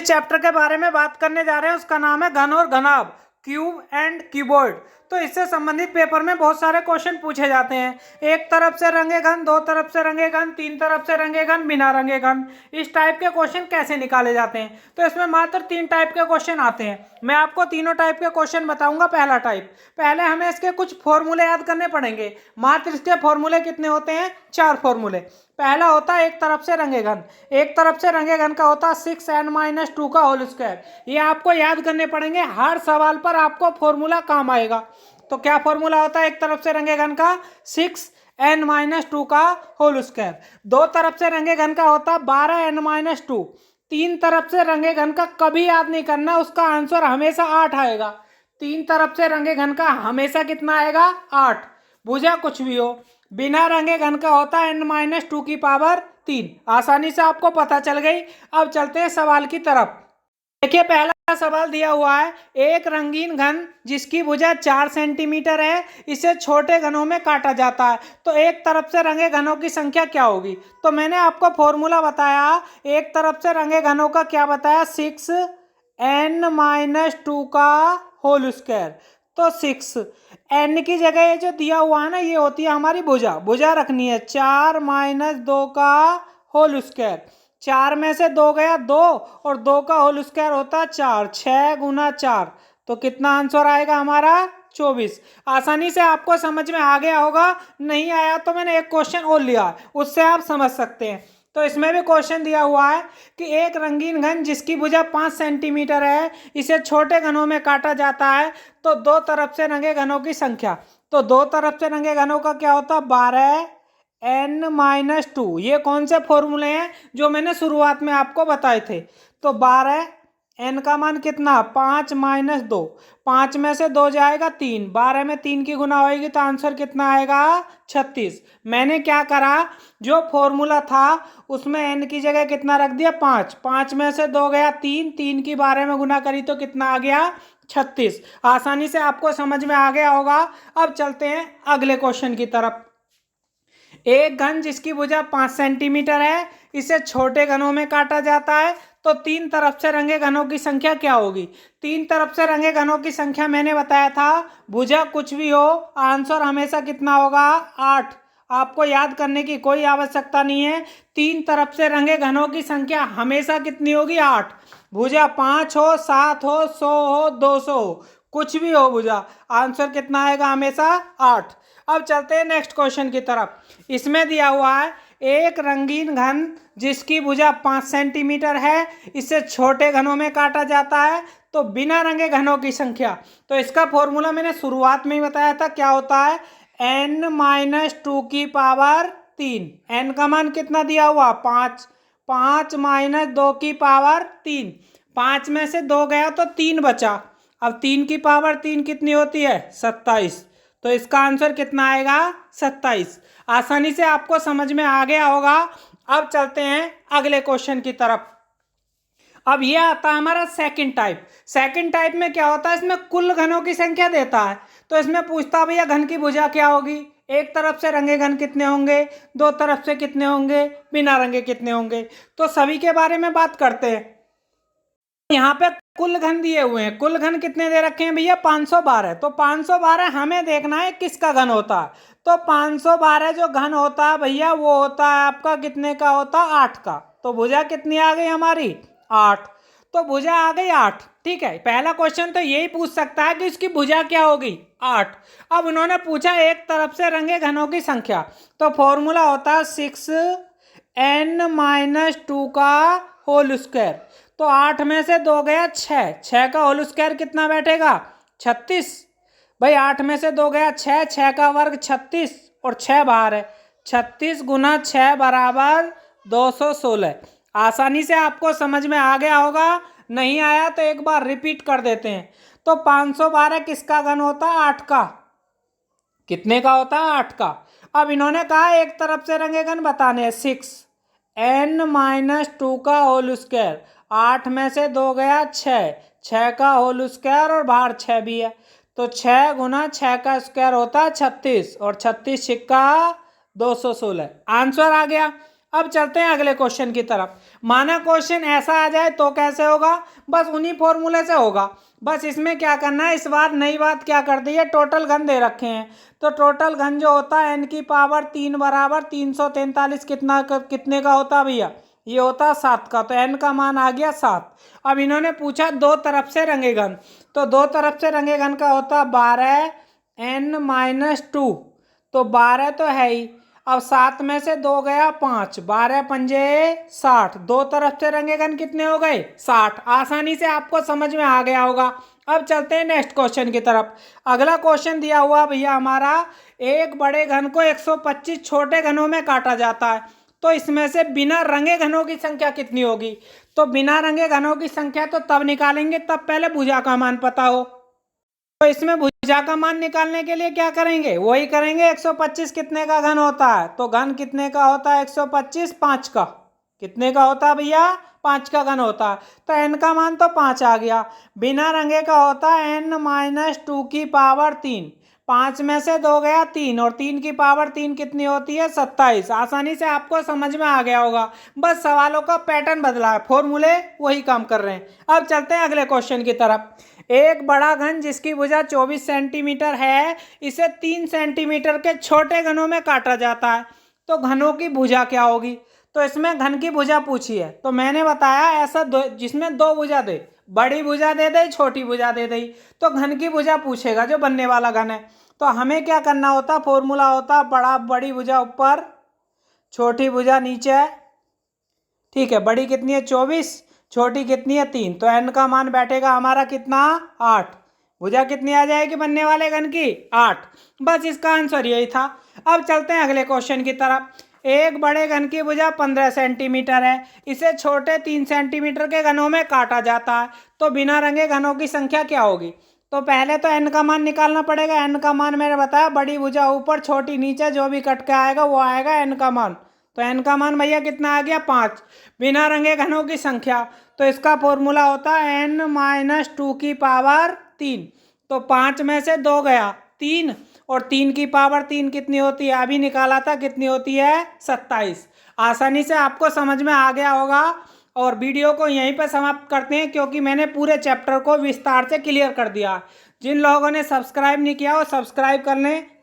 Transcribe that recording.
जिस चैप्टर के बारे में बात करने जा रहे हैं उसका नाम है घन और घनाभ, क्यूब एंड क्यूबॉइड। तो इससे संबंधित पेपर में बहुत सारे क्वेश्चन पूछे जाते हैं। एक तरफ से रंगे घन, दो तरफ से रंगे घन, तीन तरफ से रंगे घन, बिना रंगे घन, इस टाइप के क्वेश्चन कैसे निकाले जाते हैं। तो इसमें मात्र 3 टाइप के क्वेश्चन आते हैं। मैं आपको तीनों टाइप के क्वेश्चन बताऊंगा। पहला टाइप, पहले हमें इसके कुछ फॉर्मूले याद करने पड़ेंगे। मात्र इसके फॉर्मूले कितने होते हैं? 4 फॉर्मूले। पहला होता है एक तरफ से रंगे घन। एक तरफ से रंगे घन का होता है 6n-2 का होल स्क्वायर। ये आपको याद करने पड़ेंगे, हर सवाल पर आपको फॉर्मूला काम आएगा। तो क्या फॉर्मूला होता है एक तरफ से रंगे घन का? 6n-2 का होल स्क्वायर। दो तरफ से रंगे घन का होता है 12n-2। तीन तरफ से रंगे घन का कभी याद नहीं करना, उसका आंसर हमेशा 8 आएगा। तीन तरफ से रंगे घन का हमेशा कितना आएगा? 8। भुजा कुछ भी हो। बिना रंगे घन का होता है n-2 की पावर 3। आसानी से आपको पता चल गई। अब चलते हैं सवाल की तरफ। देखिए पहला सवाल दिया हुआ है, एक रंगीन घन जिसकी भुजा 4 सेंटीमीटर है, इसे छोटे घनों में काटा जाता है, तो एक तरफ से रंगे घनों की संख्या क्या होगी? तो मैंने आपको फॉर्मूला बताया, एक तरफ से रंगे घनों का क्या बताया? 6n-2 का होल स्क्वायर। तो 6 n की जगह ये जो दिया हुआ है ना, ये होती है हमारी भुजा। भुजा रखनी है 4-2 का होल स्क्वायर। 4 में से 2 गया 2, और 2 का होल स्क्वायर होता है 4। 6 गुना 4, तो कितना आंसर आएगा हमारा? 24। आसानी से आपको समझ में आ गया होगा। नहीं आया तो मैंने एक क्वेश्चन और लिया, उससे आप समझ सकते हैं। तो इसमें भी क्वेश्चन दिया हुआ है कि एक रंगीन घन जिसकी भुजा 5 सेंटीमीटर है, इसे छोटे घनों में काटा जाता है, तो दो तरफ से रंगे घनों की संख्या। तो दो तरफ से रंगे घनों का क्या होता है? 12n-2। ये कौन से फॉर्मूले हैं? जो मैंने शुरुआत में आपको बताए थे। तो 12, n का मान कितना? 5-2। 5 में से 2 जाएगा 3। 12 में 3 की गुना होगी तो आंसर कितना आएगा? 36। मैंने क्या करा, जो फॉर्मूला था उसमें n की जगह कितना रख दिया? 5। 5 में से 2 गया 3। 3 की 12 में गुना करी तो कितना आ गया? 36। आसानी से आपको समझ में आ गया होगा। अब चलते हैं अगले क्वेश्चन की तरफ। एक घन जिसकी भुजा 5 सेंटीमीटर है, इसे छोटे घनों में काटा जाता है, तो तीन तरफ से रंगे घनों की संख्या क्या होगी? तीन तरफ से रंगे घनों की संख्या मैंने बताया था, भुजा कुछ भी हो, आंसर हमेशा कितना होगा? 8। आपको याद करने की कोई आवश्यकता नहीं है। तीन तरफ से रंगे घनों की संख्या हमेशा कितनी होगी? 8। भुजा 5 हो, 7 हो, 100 हो, 200 हो, कुछ भी हो भुजा, आंसर कितना आएगा? हमेशा 8। अब चलते हैं नेक्स्ट क्वेश्चन की तरफ। इसमें दिया हुआ है, एक रंगीन घन जिसकी भुजा 5 सेंटीमीटर है, इसे छोटे घनों में काटा जाता है, तो बिना रंगे घनों की संख्या। तो इसका फॉर्मूला मैंने शुरुआत में ही बताया था, क्या होता है? n-2 की पावर 3। n का मान कितना दिया हुआ? 5। 5-2 की पावर 3। 5 में से 2 गया तो 3 बचा। अब 3 की पावर 3 कितनी होती है? 27। तो इसका आंसर कितना आएगा? 27। आसानी से आपको समझ में आ गया होगा। अब चलते हैं अगले क्वेश्चन की तरफ। अब यह आता है हमारा सेकंड टाइप। सेकंड टाइप में क्या होता है? इसमें कुल घनों की संख्या देता है, तो इसमें पूछता है भैया घन की भुजा क्या होगी? एक तरफ से रंगे घन कितने होंगे, दो तरफ से कितने होंगे, बिना रंगे कितने होंगे। तो सभी के बारे में बात करते हैं। यहाँ पे कुल घन दिए हुए हैं। कुल घन कितने दे रखे हैं भैया? 512। तो 512 हमें देखना है किसका घन होता है। तो 512 जो घन होता है भैया, वो होता है आपका कितने का होता है? 8 का। तो भुजा कितनी आ गई हमारी? 8। तो भुजा आ गई 8। ठीक है, पहला क्वेश्चन तो यही पूछ सकता है कि उसकी भुजा क्या होगी? 8। अब उन्होंने पूछा एक तरफ से रंगे घनों की संख्या, तो फॉर्मूला होता है 6n-2 का होल स्क्वायर। तो 8 में से 2 गया 6। 6 का होल स्क्वायर कितना बैठेगा? 36। भाई 8 में से 2 गया 6। 6 का वर्ग 36, और 6 बाहर है। 36 गुना 6 बराबर 216। आसानी से आपको समझ में आ गया होगा। नहीं आया तो एक बार रिपीट कर देते हैं। तो 512 किसका घन होता है? 8 का। कितने का होता है? 8 का। अब इन्होंने कहा एक तरफ से रंगे घन बताने हैं, 6n-2 का होल स्क्वायर। 8 में से 2 गया 6। 6 का होल स्क्वायर और बाहर 6 भी है, तो 6 गुना 6 का स्क्वायर होता है 36, और 36 छिक्का 216। आंसर आ गया। अब चलते हैं अगले क्वेश्चन की तरफ। माना क्वेश्चन ऐसा आ जाए तो कैसे होगा, बस उन्हीं फॉर्मूले से होगा। बस इसमें क्या करना है, इस बार नई बात क्या कर दी है, टोटल घन दे रखे हैं। तो टोटल घन जो होता है n की पावर 3 बराबर 343 कितने का होता है भैया, ये होता है 7 का। तो n का मान आ गया 7। अब इन्होंने पूछा दो तरफ से रंगे घन, तो दो तरफ से रंगे घन का होता 12n-2, तो 12 तो है ही। अब 7 में से 2 गया 5, 12 पंजे 60, दो तरफ से रंगे घन कितने हो गए 60। आसानी से आपको समझ में आ गया होगा। अब चलते हैं नेक्स्ट क्वेश्चन की तरफ। अगला क्वेश्चन दिया हुआ भैया हमारा, एक बड़े घन को 125 छोटे घनों में काटा जाता है, तो इसमें से बिना रंगे घनों की संख्या कितनी होगी। तो बिना रंगे घनों की संख्या तो तब निकालेंगे तब पहले भुजा का मान पता हो। तो इसमें भुजा का मान निकालने के लिए क्या करेंगे, वही करेंगे। 125 कितने का घन होता है, तो घन कितने का होता है 125, 5 का। कितने का होता है भैया, 5 का घन होता है। तो n का मान तो 5 आ गया। बिना रंगे का होता है n-2 की पावर 3, 5 में से 2 गया 3, और 3 की पावर 3 कितनी होती है 27। आसानी से आपको समझ में आ गया होगा। बस सवालों का पैटर्न बदला है, फॉर्मूले वही काम कर रहे हैं। अब चलते हैं अगले क्वेश्चन की तरफ। एक बड़ा घन जिसकी भुजा 24 सेंटीमीटर है, इसे 3 सेंटीमीटर के छोटे घनों में काटा जाता है, तो घनों की भुजा क्या होगी। तो इसमें घन की भुजा पूछी है, तो मैंने बताया ऐसा जिसमें दो भुजा दे, बड़ी भुजा दे दे छोटी भुजा दे दे, तो घन की भुजा पूछेगा जो बनने वाला घन है। तो हमें क्या करना होता, फॉर्मूला होता बड़ी भुजा ऊपर, छोटी भुजा नीचे। ठीक है, बड़ी कितनी है 24, छोटी कितनी है 3, तो n का मान बैठेगा हमारा कितना 8। भुजा कितनी आ जाएगी बनने वाले घन की 8। बस इसका आंसर यही था। अब चलते हैं अगले क्वेश्चन की तरफ। एक बड़े घन की भुजा 15 सेंटीमीटर है, इसे छोटे 3 सेंटीमीटर के घनों में काटा जाता है, तो बिना रंगे घनों की संख्या क्या होगी। तो पहले तो n का मान निकालना पड़ेगा। n का मान मैंने बताया बड़ी भुजा ऊपर छोटी नीचे, जो भी कट के आएगा वो आएगा n का मान। तो n का मान भैया कितना आ गया 5। बिना रंगे घनों की संख्या, तो इसका फॉर्मूला होता है n-2 की पावर 3। तो 5 में से 2 गया 3, और 3 की पावर 3 कितनी होती है, अभी निकाला था, कितनी होती है 27। आसानी से आपको समझ में आ गया होगा। और वीडियो को यहीं पर समाप्त करते हैं, क्योंकि मैंने पूरे चैप्टर को विस्तार से क्लियर कर दिया। जिन लोगों ने सब्सक्राइब नहीं किया वो सब्सक्राइब कर लें।